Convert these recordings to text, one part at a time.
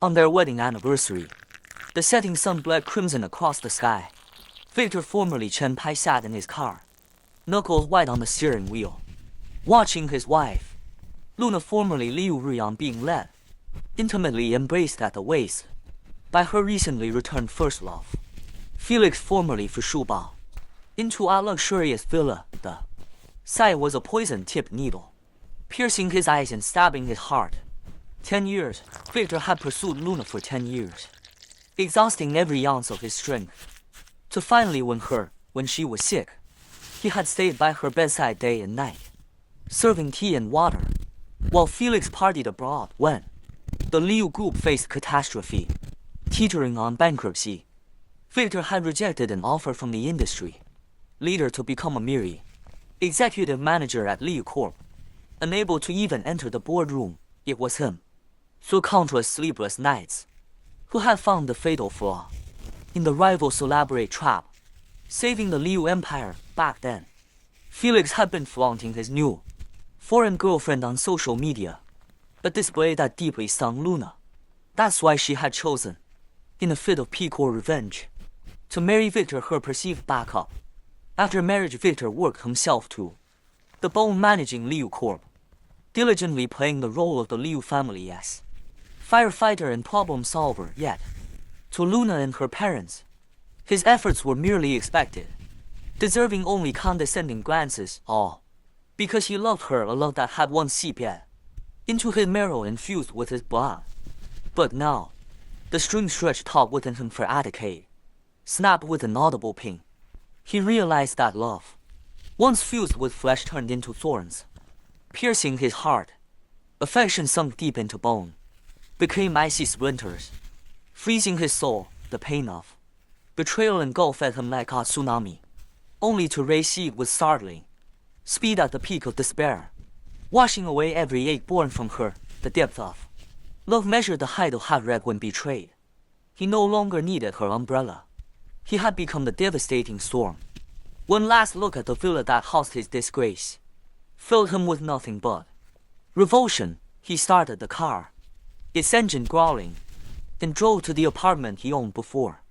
On their wedding anniversary, the setting sun bled crimson across the sky. Victor, formerly Chen Pai, sat in his car, knuckles white on the steering wheel, watching his wife, Luna, formerly Liu Ruyang, being led, intimately embraced at the waist, by her recently returned first love, Felix, formerly Fu Shubao, into a luxurious villa. The sight was a poison-tipped needle, piercing his eyes and stabbing his heart. 10 years, Victor had pursued Luna for 10 years, exhausting every ounce of his strength, to finally win her when she was sick. He had stayed by her bedside day and night, serving tea and water, while Felix partied abroad when the Liu Group faced catastrophe, teetering on bankruptcy. Victor had rejected an offer from the industry leader to become a mere executive manager at Liu Corp. Unable to even enter the boardroom, it was him, through countless sleepless nights, who had found the fatal flaw in the rival's elaborate trap, saving the Liu Empire. Back then, Felix had been flaunting his new foreign girlfriend on social media, a display that deeply stung Luna. That's why she had chosen, in a fit of pique or revenge, to marry Victor, her perceived backup. After marriage, Victor worked himself to the bone, managing Liu Corp, diligently playing the role of the Liu family as firefighter and problem solver. Yet, to Luna and her parents, his efforts were merely expected, deserving only condescending glances, all because he loved her, a love that had once seeped into his marrow and fused with his blood. But now, the string stretched taut within him for a decade, snapped with an audible ping. He realized that love, once fused with flesh, turned into thorns, piercing his heart. Affection sunk deep into bone, became icy splinters, freezing his soul. The pain of betrayal engulfed him like a tsunami, only to recede with startling speed at the peak of despair, washing away every ache born from her. The depth of love measured the height of heartbreak when betrayed. He no longer needed her umbrella. He had become the devastating storm. One last look at the villa that housed his disgrace filled him with nothing but revulsion. He started the car, its engine growling, and drove to the apartment he owned before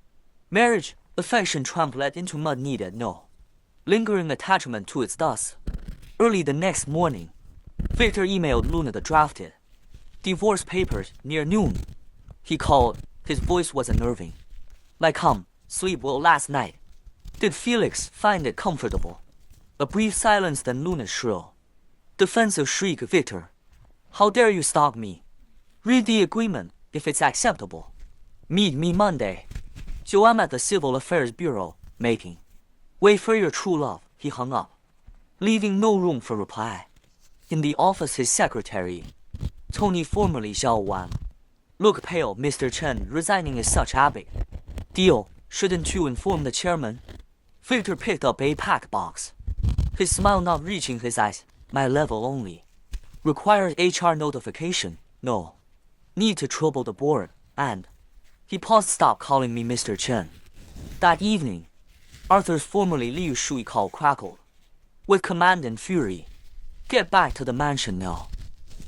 marriage. Affection trampled into mud needed no lingering attachment to its dust. Early the next morning, Victor emailed Luna the drafted divorce papers. Near noon, he called. His voice was unnerving. Like, sleep well last night? Did Felix find it comfortable? A brief silence, then Luna's shrill, defensive shriek. Victor, how dare you stalk me? Read the agreement, if it's acceptable. Meet me Monday. So I'm at the Civil Affairs Bureau, making way for your true love. He hung up, leaving no room for reply. In the office, his secretary, Tony, formerly Xiao Wan, looked pale. Mr. Chen, resigning is such a big deal. Shouldn't you inform the chairman? Victor picked up a packed box, his smile not reaching his eyes. My level only requires HR notification. No need to trouble the board. And he paused. Stop calling me Mr. Chen. That evening, Arthur's formerly Liu Shui call crackled with command and fury. Get back to the mansion now.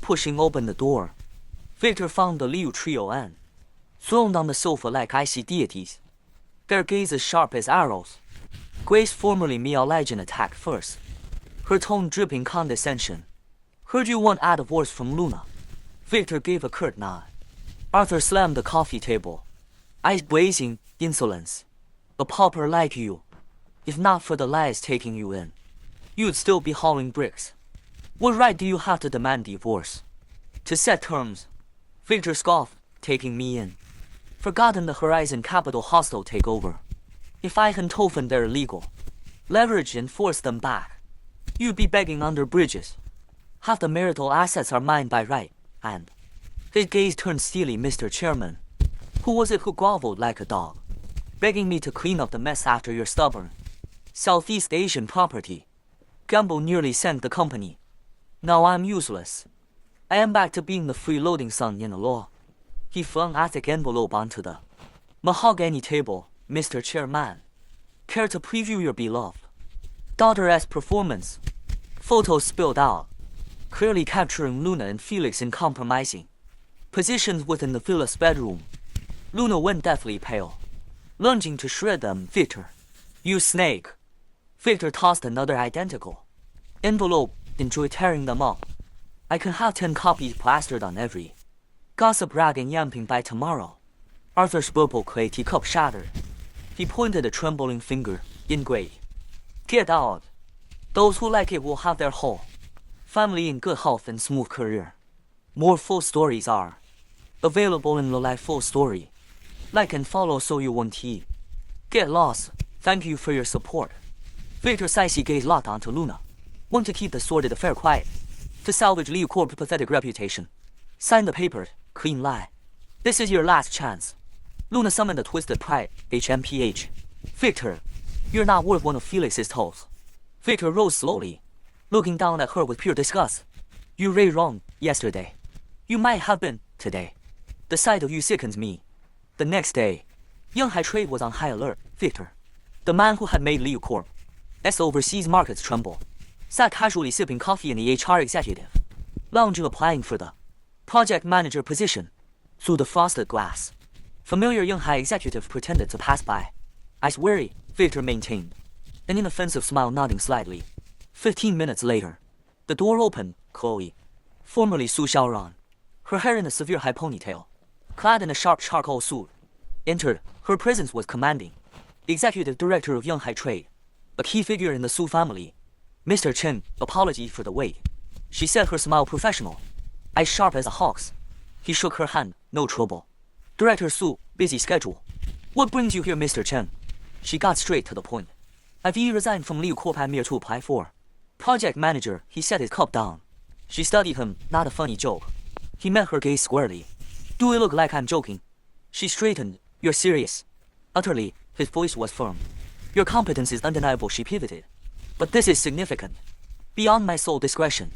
Pushing open the door, Victor found the Liu trio and throned on the sofa like icy deities, their gazes sharp as arrows. Grace, formerly Miao Legend, attacked first, her tone dripping condescension. Heard you want a divorce from Luna. Victor gave a curt nod. Arthur slammed the coffee table, eyes blazing. Insolence. A pauper like you. If not for the lies taking you in, you'd still be hauling bricks. What right do you have to demand divorce? To set terms? Victor scoffed. Taking me in. Forgotten the Horizon Capital hostile takeover. If I hadn't opened their illegal leverage and forced them back, you'd be begging under bridges. Half the marital assets are mine by right. And his gaze turned steely. Mr. Chairman, who was it who groveled like a dog, begging me to clean up the mess after your stubborn Southeast Asian property gamble nearly sank the company? Now I'm useless. I am back to being the freeloading son in the law. He flung a thick envelope onto the mahogany table. Mr. Chairman, care to preview your beloved daughter's performance? Photos spilled out, clearly capturing Luna and Felix in compromising Positioned within the Felix bedroom, Luna went deathly pale, lunging to shred them. Victor, you snake! Victor tossed another identical envelope, enjoy tearing them up. I can have 10 copies plastered on every gossip rag and yamping by tomorrow. Arthur's purple clay teacup shattered. He pointed a trembling finger in gray. Get out! Those who like it will have their whole family in good health and smooth career. More full stories are available in the live full story. Like and follow so you won't eat. Get lost. Thank you for your support. Victor's icy gaze locked onto Luna. Want to keep the sordid affair quiet. To salvage Liu Corp's pathetic reputation. Sign the paper, clean lie. This is your last chance. Luna summoned a twisted pride, HMPH. Victor, you're not worth one of Felix's toes. Victor rose slowly, looking down at her with pure disgust. You were wrong yesterday. You might have been today. The sight of you sickens me. The next day, Yanghai Trade was on high alert. Victor, the man who had made Liu Corp's overseas markets tremble, sat casually sipping coffee in the HR executive lounge, applying for the project manager position. Through the frosted glass, familiar Yanghai executive pretended to pass by. Eyes wary, Victor maintained an inoffensive smile, nodding slightly. 15 minutes later, the door opened. Chloe, formerly Su Xiaoran, her hair in a severe high ponytail, clad in a sharp charcoal suit, entered. Her presence was commanding. Executive Director of Yanghai Trade, a key figure in the Su family. Mr. Chen, apology for the wait. She said, her smile professional, eyes sharp as a hawk's. He shook her hand. No trouble. Director Su, busy schedule. What brings you here, Mr. Chen? She got straight to the point. I've resigned from Liu Corp. I'm here to apply for project manager. He set his cup down. She studied him, not a funny joke. He met her gaze squarely. Do it look like I'm joking? She straightened. You're serious? Utterly. His voice was firm. Your competence is undeniable. She pivoted. But this is significant. Beyond my sole discretion.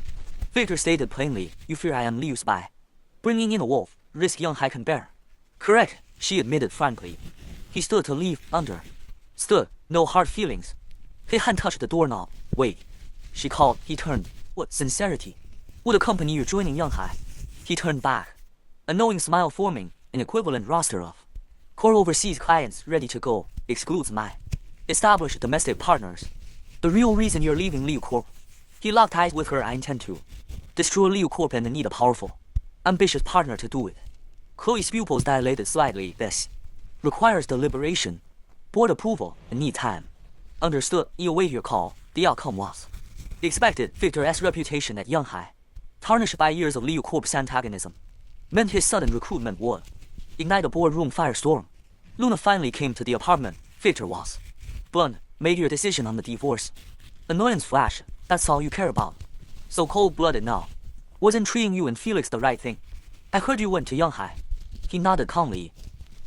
Victor stated plainly, you fear I am Liu's spy. Bringing in a wolf, risk Yanghai can bear. Correct, she admitted frankly. He stood to leave. Stood, no hard feelings. His hand touched the doorknob. Wait. She called. He turned. What sincerity would accompany you joining Yanghai? He turned back. A knowing smile forming, an equivalent roster of core overseas clients ready to go, excludes my established domestic partners. The real reason you're leaving Liu Corp. He locked eyes with her. I intend to destroy Liu Corp and need a powerful, ambitious partner to do it. Chloe's pupils dilated slightly. This requires deliberation, board approval, and need time. Understood. You await your call. The outcome was expected. Victor's reputation at Yanghai, tarnished by years of Liu Corp's antagonism, meant his sudden recruitment would ignite a boardroom firestorm. Luna finally came to the apartment. Victor was blunt. Made your decision on the divorce. Annoyance flash. That's all you care about. So cold-blooded now. Wasn't treating you and Felix the right thing. I heard you went to Yanghai. He nodded calmly.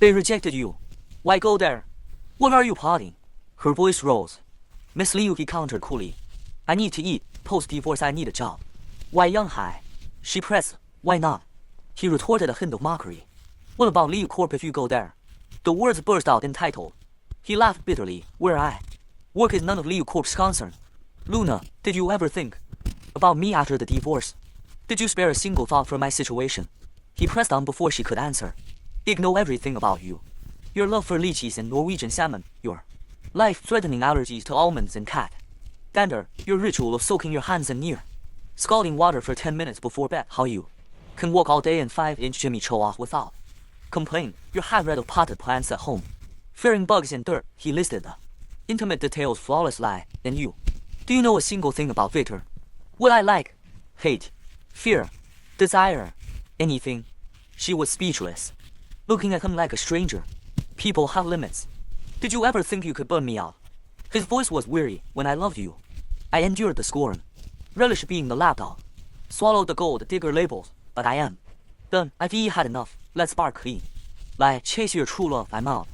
They rejected you. Why go there? What are you plotting? Her voice rose. Miss Liu, he countered coolly. I need to eat. Post-divorce I need a job. Why Yanghai? She pressed. Why not? He retorted, a hint of mockery. What about Liu Corp if you go there? The words burst out entitled. He laughed bitterly. Where I work is none of Liu Corp's concern. Luna, did you ever think about me after the divorce? Did you spare a single thought for my situation? He pressed on before she could answer. Ignore everything about you. Your love for lychees and Norwegian salmon, your life-threatening allergies to almonds and cat dander, your ritual of soaking your hands in near scalding water for 10 minutes before bed, how you can walk all day in 5-inch Jimmy Cho off without complaint, your hybrid of potted plants at home, fearing bugs and dirt. He listed the intimate details, flawless lie, and you. Do you know a single thing about Victor? What I like, hate, fear, desire, anything? She was speechless, looking at him like a stranger. People have limits. Did you ever think you could burn me out? His voice was weary. When I loved you, I endured the scorn, relished being the lapdog, swallowed the gold digger labels, but I am done. I've had enough. Let's part clean. Lie, chase your true love. I'm out.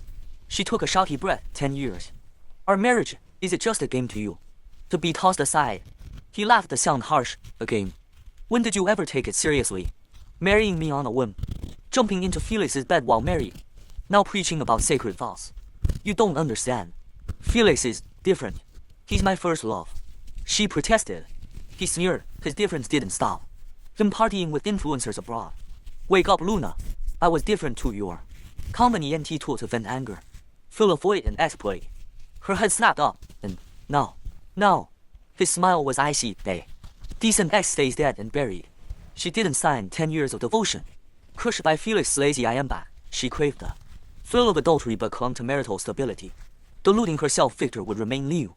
She took a shouty breath. 10 years. Our marriage, is it just a game to you? To be tossed aside. He laughed, the sound harsh. A game. When did you ever take it seriously? Marrying me on a whim. Jumping into Felix's bed while married. Now preaching about sacred vows. You don't understand. Felix is different. He's my first love. She protested. He sneered. His difference didn't stop him partying with influencers abroad, Wake up, Luna. I was different to your company NT tool to vent anger, full of void and exploit. Her head snapped up, and no. His smile was icy, a decent ex stays dead and buried. She didn't sign 10 years of devotion. Crushed by Felix's lazy I am back, she craved the thrill of adultery but clung to marital stability. Deluding herself Victor would remain Liu,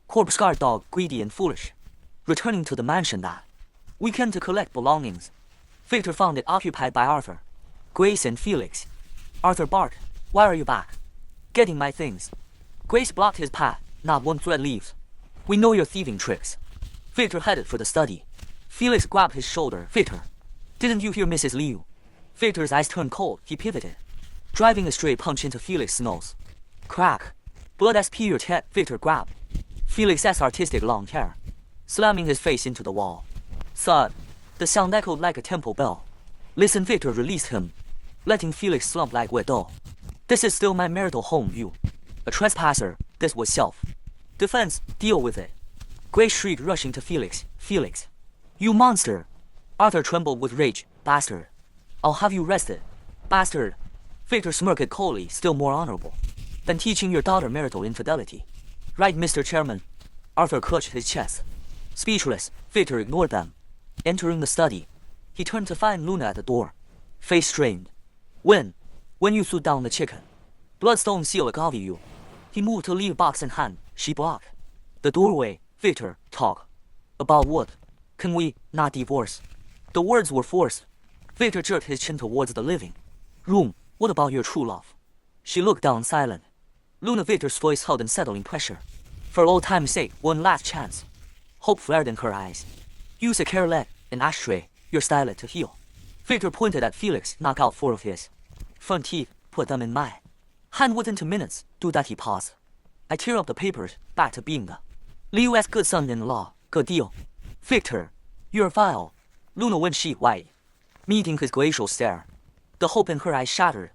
corpse-scarred dog, greedy and foolish. Returning to the mansion that weekend to collect belongings, Victor found it occupied by Arthur, Grace and Felix. Arthur barked, "Why are you back?" "Getting my things." Grace blocked his path, "Not one thread leaves. We know your thieving tricks." Victor headed for the study. Felix grabbed his shoulder. "Victor, didn't you hear Mrs. Liu?" Victor's eyes turned cold. He pivoted, driving a straight punch into Felix's nose. Crack. Blood SP your head. Victor grabbed Felix's artistic long hair, slamming his face into the wall. Thud. The sound echoed like a temple bell. "Listen," Victor released him, letting Felix slump like wet dough. "This is still my marital home, you a trespasser." This was self-defense. Deal with it. Grace shrieked, rushing to Felix. "Felix, you monster!" Arthur trembled with rage. "Bastard. I'll have you arrested. Bastard." Victor smirked coldly, "Still more honorable than teaching your daughter marital infidelity." "Right, Mr. Chairman." Arthur clutched his chest. Speechless, Victor ignored them. Entering the study, he turned to find Luna at the door, face strained. When you threw down the chicken, bloodstone seal agave you." He moved to leave box in hand. She blocked the doorway. "Victor, talk. About what? Can we not divorce?" The words were forced. Victor jerked his chin towards the living room. "What about your true love?" She looked down, silent. Luna. Victor's voice held in settling pressure. "For old time's sake, one last chance." Hope flared in her eyes. "Use a care leg, an ashtray, your stylet to heal." Victor pointed at Felix. "Knock out 4 of his front teeth, put them in my hand within 2 minutes. Do that." He paused. "I tear up the papers, back to being the Liu's good son-in-law. Good deal." "Victor, you're vile." Luna went sheet white, meeting his glacial stare. The hope in her eyes shattered.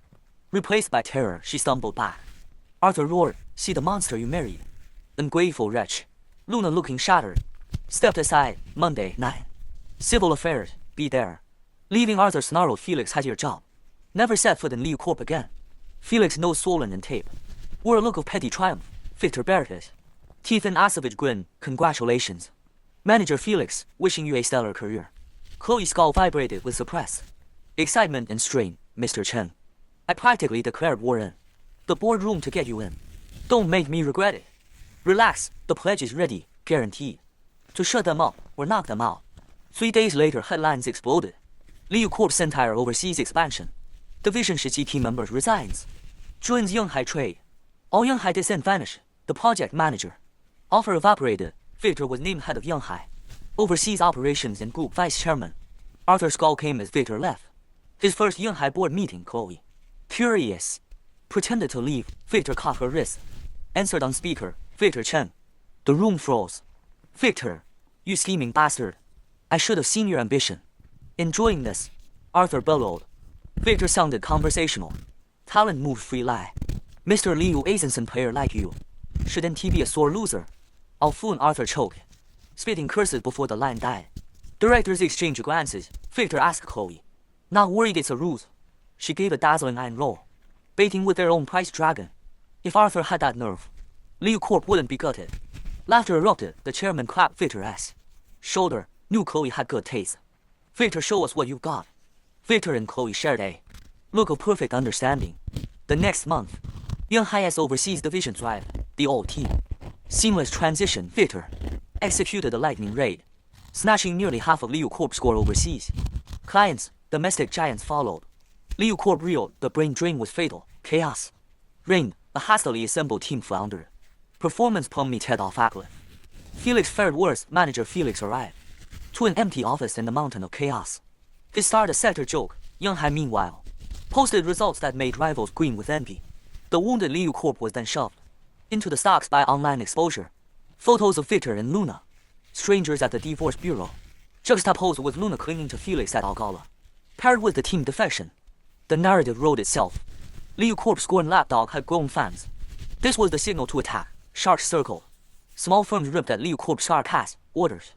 Replaced by terror, she stumbled back. Arthur roared, "See the monster you married. Ungrateful wretch." Luna, looking shattered, stepped aside. Monday night. Civil affairs, be there. Leaving Arthur snarled, "Felix had your job. Never set foot in Liu Corp again." Felix, nose swollen and tape, wore a look of petty triumph. Victor bared his teeth in a savage grin. "Congratulations, Manager Felix, wishing you a stellar career." Chloe's skull vibrated with suppressed excitement and strain. "Mr. Chen, I practically declared war in the boardroom to get you in. Don't make me regret it. Relax, the pledge is ready, guaranteed to shut them up or knock them out." 3 days later, headlines exploded. Liu Corp's entire overseas expansion division Shiji team members resigns. Joins Yonghai Trade. All Yonghai descent vanished. The project manager offer evaporated. Victor was named head of Yonghai overseas operations and group vice chairman. Arthur's skull came as Victor left his first Yonghai board meeting. Chloe, furious, pretended to leave. Victor caught her wrist, answered on speaker. "Victor Chen." The room froze. "Victor, you scheming bastard. I should have seen your ambition." "Enjoying this?" Arthur bellowed. Victor sounded conversational. "Talent moves free lie. Mr. Liu isn't a player like you. Shouldn't he be a sore loser?" "I'll fool." Arthur choked, spitting curses before the line died. Directors exchanged glances. Victor asked Chloe, "Not worried it's a ruse?" She gave a dazzling eye roll. "Baiting with their own price dragon. If Arthur had that nerve, Liu Corp wouldn't be gutted." Laughter erupted. The chairman clapped Victor's shoulder. Knew Chloe had good taste. "Victor, show us what you've got." Victor and Chloe shared a look of perfect understanding. The next month, Yonghai's overseas division thrived. The old team seamless transition. Victor executed a lightning raid, snatching nearly half of Liu Corp's score overseas clients. Domestic giants followed. Liu Corp reeled. The brain drain was fatal. Chaos reigned. A hastily assembled team floundered. Performance plummeted. Head off Acklet. Felix fared worse. Manager Felix arrived to an empty office and a mountain of chaos. He started a sector joke. Yonghai, meanwhile, posted results that made rivals green with envy. The wounded Liu Corp was then shoved into the stocks by online exposure. Photos of Victor and Luna, strangers at the divorce bureau, juxtaposed with Luna clinging to Felix at Algala, paired with the team defection. The narrative wrote itself. Liu Corp's scorned lapdog had grown fans. This was the signal to attack. Sharks circled. Small firms ripped at Liu Corp's sarcasm. Orders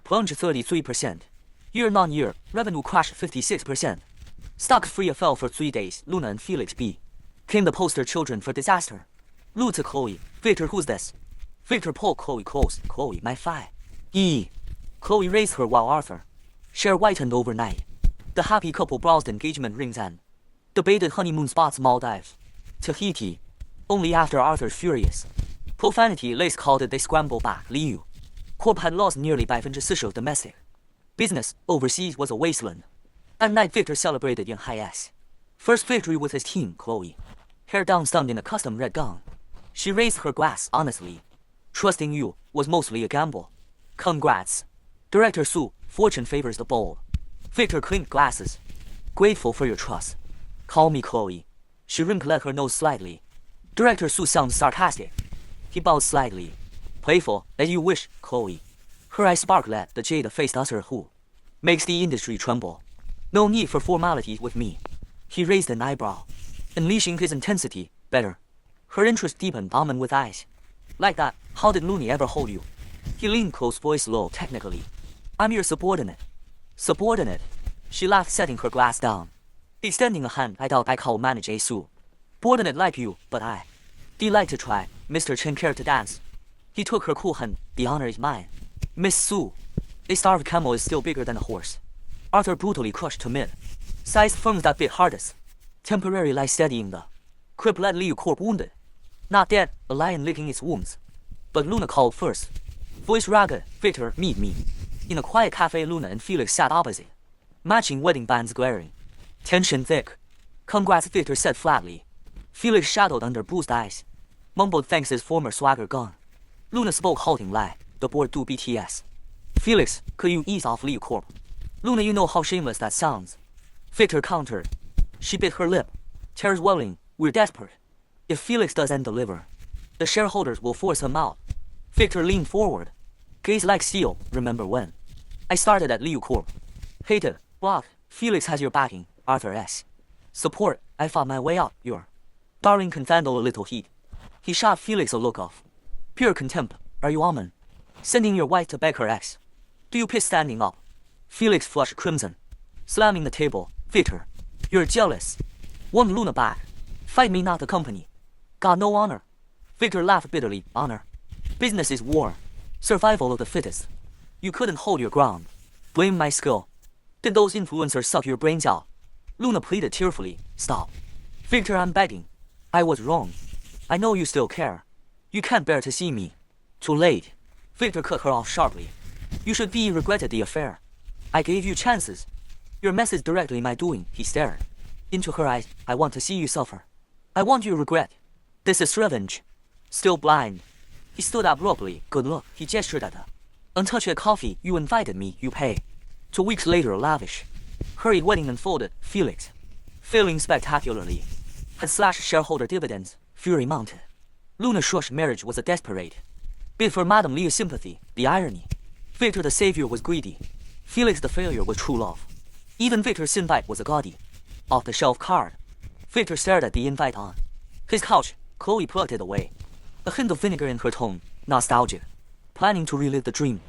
plunged 33%. Year-on-year, revenue crashed 56%. Stuck free of Fel for 3 days, Luna and Felix became the poster children for disaster. Lu to Chloe, Victor, who's this? Victor pulled Chloe close. Chloe, my fi. Chloe raised her while Arthur. Cher whitened overnight. The happy couple browsed engagement rings and debated honeymoon spots Maldives. Tahiti. Only after Arthur's furious profanity, Lace called it they scrambled back. Liu Corp had lost nearly 40% of domestic business overseas was a wasteland. At night, Victor celebrated in high S. First victory with his team, Chloe. Hair down, stunned in a custom red gown. She raised her glass honestly. Trusting you was mostly a gamble. Congrats. Director Sue, fortune favors the bold. Victor clinked glasses. Grateful for your trust. Call me Chloe. She wrinkled her nose slightly. Director Sue sounds sarcastic. He bowed slightly. Playful, as you wish, Chloe. Her eyes sparkled at the jade-faced usher who makes the industry tremble. No need for formalities with me. He raised an eyebrow, unleashing his intensity. Better. Her interest deepened, almond with eyes. Like that, how did Looney ever hold you? He leaned close, voice low. Technically, I'm your subordinate. Subordinate? She laughed, setting her glass down. Extending a hand, I doubt I can manage a Sue. Subordinate like you, but I delight to try. Mr. Chen cared to dance. He took her cool hand. The honor is mine. Miss Sue. A starved camel is still bigger than a horse. Arthur brutally crushed to mid. Sized firms that bit hardest. Temporary lie steadying the crippled Liu Corp wounded. Not dead, a lion licking its wounds. But Luna called first. Voice ragged. Victor, meet me. In a quiet cafe, Luna and Felix sat opposite. Matching wedding bands glaring. Tension thick. Congrats, Victor said flatly. Felix shadowed under bruised eyes. Mumbled thanks, his former swagger gone. Luna spoke halting lie. The board do BTS. Felix, could you ease off Liu Corp? Luna, you know how shameless that sounds. Victor countered. She bit her lip. Tears welling. We're desperate. If Felix doesn't deliver, the shareholders will force him out. Victor leaned forward. Gaze like steel. Remember when I started at Liu Corp? Hated. Blocked. Felix has your backing. Arthur S. Support. I fought my way out. Your darling can handle a little heat. He shot Felix a look of pure contempt. Are you almond? Sending your wife to beg her ex? Do you piss standing up? Felix flushed crimson. Slamming the table. Victor, you're jealous. Want Luna back. Fight me, not the company. Got no honor. Victor laughed bitterly. Honor. Business is war. Survival of the fittest. You couldn't hold your ground. Blame my skill. Did those influencers suck your brains out? Luna pleaded tearfully. Stop. Victor, I'm begging. I was wrong. I know you still care. You can't bear to see me. Too late. Victor cut her off sharply. You should be regretted the affair. I gave you chances. Your mess is directly my doing. He stared into her eyes. I want to see you suffer. I want you to regret. This is revenge. Still blind. He stood up abruptly. Good luck. He gestured at her. Untouched coffee. You invited me. You pay. 2 weeks later, lavish. Hurried wedding unfolded. Felix, failing spectacularly, had slashed shareholder dividends. Fury mounted. Luna shrugged. Marriage was a desperate bid for Madame Lia's sympathy. The irony. Victor the savior was greedy. Felix the failure was true love. Even Victor's invite was a gaudy, off-the-shelf card. Victor stared at the invite on his couch. Chloe plucked it away. A hint of vinegar in her tone. Nostalgic. Planning to relive the dream.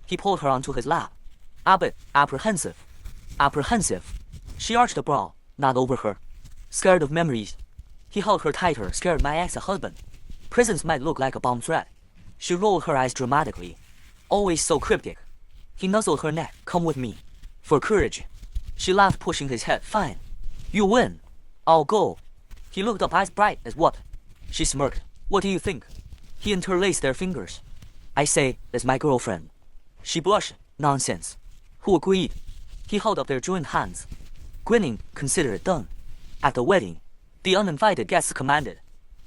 He pulled her onto his lap. Abbott, apprehensive. Apprehensive. She arched a brow, not over her. Scared of memories. He held her tighter. Scared my ex-husband. Presence might look like a bomb threat. She rolled her eyes dramatically. Always so cryptic. He nuzzled her neck. Come with me. For courage. She laughed, pushing his head. Fine. You win. I'll go. He looked up, eyes bright as what? She smirked. What do you think? He interlaced their fingers. I say, as my girlfriend. She blushed. Nonsense. Who agreed? He held up their joined hands. Grinning, consider it done. At the wedding, the uninvited guests commanded.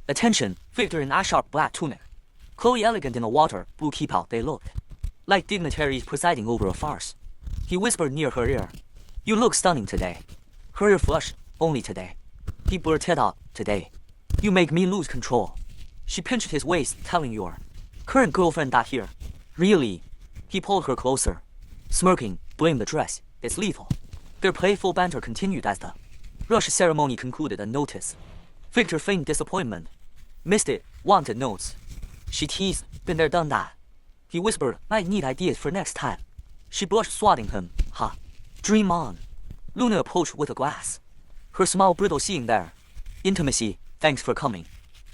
Attention, Victor in a sharp black tunic. Chloe elegant in a water blue keep-out. They looked like dignitaries presiding over a farce. He whispered near her ear. You look stunning today. Her ear flushed. Only today. He blurted out. Today. You make me lose control. She pinched his waist, telling your current girlfriend that here. Really? He pulled her closer. Smirking, blame the dress. It's lethal. Their playful banter continued as the rush ceremony concluded. A notice. Victor feigned disappointment. Missed it. Wanted notes. She teased. Been there, done that. He whispered, I need ideas for next time. She blushed, swatting him. Ha. Dream on. Luna approached with a glass. Her smile brittle seeing there. Intimacy, thanks for coming.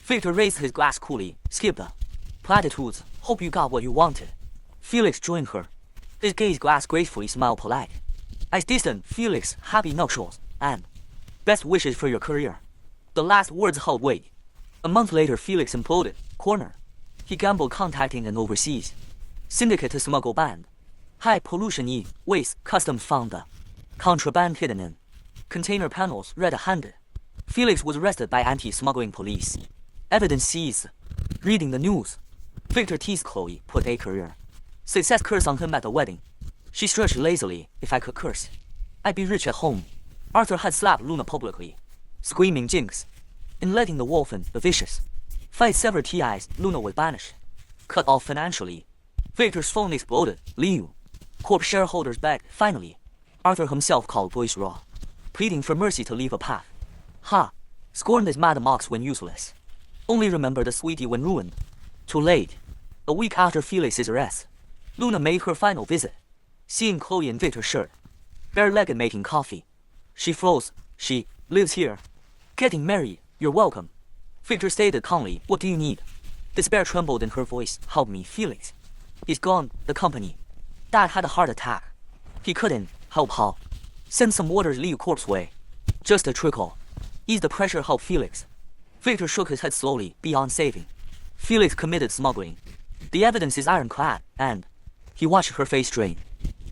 Victor raised his glass coolly, skipped the platitudes, hope you got what you wanted. Felix joined her. His gaze glass gracefully smiled polite. Eyes distant, Felix, happy nuptials, and best wishes for your career. The last words held weight. A month later, Felix imploded, corner. He gambled contacting an overseas syndicate to smuggle banned high pollution waste customs found the contraband hidden in container panels red-handed. Felix was arrested by anti-smuggling police. Evidence seized. Reading the news. Victor teased Chloe, put a career success curse on him at the wedding. She stretched lazily. If I could curse, I'd be rich at home. Arthur had slapped Luna publicly, screaming jinx. In letting the wolf in, the vicious fight severed TIs, Luna was banished, cut off financially. Victor's phone exploded. Liu Corp shareholders begged. Finally, Arthur himself called Boyce Raw, pleading for mercy to leave a path. Ha! Scorned is Madam Ox when useless. Only remember the sweetie when ruined. Too late. A week after Felix's arrest, Luna made her final visit. Seeing Chloe in Victor's shirt, bare-legged making coffee, she froze. She lives here. Getting married. You're welcome. Victor stated calmly. What do you need? Despair trembled in her voice. Help me, Felix. He's gone. The company. Dad had a heart attack. He couldn't help how. Send some water Liu Corp's way. Just a trickle. Ease the pressure, help Felix. Victor shook his head slowly. Beyond saving, Felix committed smuggling. The evidence is ironclad, and he watched her face drain.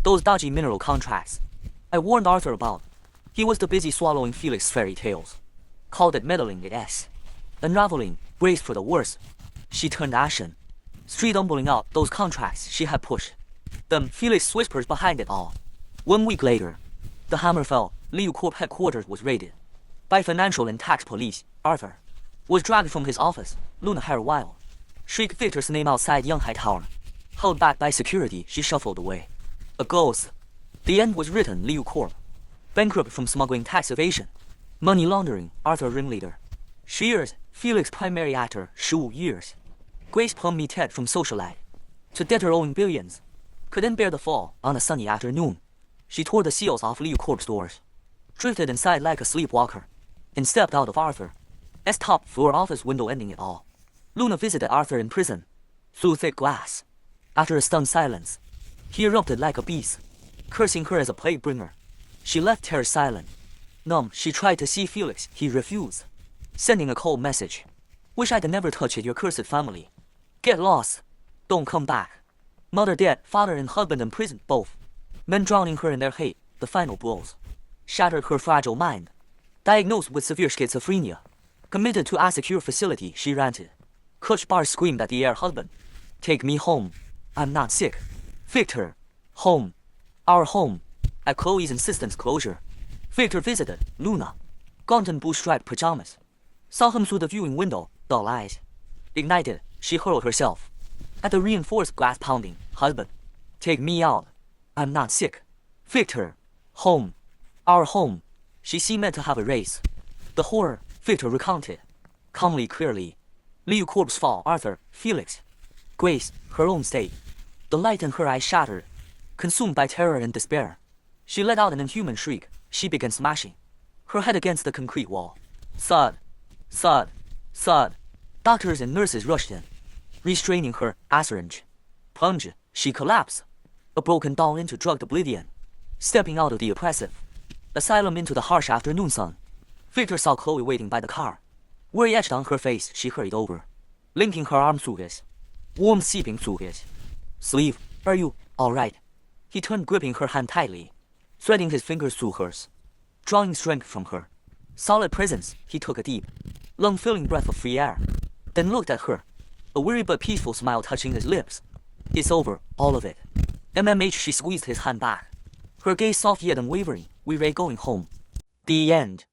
Those dodgy mineral contracts I warned Arthur about. He was too busy swallowing Felix's fairy tales. Called it meddling it s. Unraveling, braced for the worst. She turned ashen. Street tumbling out those contracts she had pushed. Then Felix whispers behind it all. 1 week later, the hammer fell. Liu Corp headquarters was raided by financial and tax police. Arthur was dragged from his office. Luna hair wild. Shrieked Victor's name outside Yonghai Tower. Held back by security, she shuffled away. A ghost. The end was written. Liu Corp, bankrupt from smuggling, tax evasion, money laundering. Arthur ringleader. Shears, Felix primary actor. 15 years. Grace Plum meted from socialite to debtor owing billions. Couldn't bear the fall. On a sunny afternoon, she tore the seals off Liu Corp's doors, drifted inside like a sleepwalker, and stepped out of Arthur's top floor office window, ending it all. Luna visited Arthur in prison, through thick glass. After a stunned silence, he erupted like a beast, cursing her as a plague bringer. She left terror silent. Numb, she tried to see Felix. He refused, sending a cold message. Wish I'd never touched your cursed family. Get lost. Don't come back. Mother dead, father and husband in prison, both. Men drowning her in their hate. The final blows shattered her fragile mind. Diagnosed with severe schizophrenia, committed to a secure facility, she ranted. Clutch bars screamed at the air husband. Take me home. I'm not sick. Victor. Home. Our home. At Chloe's insistence, closure. Victor visited Luna. Gaunt in blue-striped pajamas. Saw him through the viewing window. Dull eyes ignited. She hurled herself at the reinforced glass pounding. Husband. Take me out. I'm not sick. Victor. Home. Our home. She seemed meant to have a race. The horror, Victor recounted. Calmly, clearly. Liu Corp's fall. Arthur. Felix. Grace. Her own state. The light in her eyes shattered. Consumed by terror and despair, she let out an inhuman shriek. She began smashing her head against the concrete wall. Thud. Thud. Thud. Doctors and nurses rushed in, restraining her. A syringe. Plunge. She collapsed, a broken doll into drugged oblivion, stepping out of the oppressive asylum into the harsh afternoon sun. Victor saw Chloe waiting by the car. Worry etched on her face. She hurried over, linking her arm through his, warm seeping through his sleeve. Are you all right? He turned, gripping her hand tightly, threading his fingers through hers, drawing strength from her solid presence. He took a deep, lung-filling breath of free air, then looked at her, a weary but peaceful smile touching his lips. It's over, all of it. MMH. She squeezed his hand back, her gaze soft yet unwavering. We're going home. The end.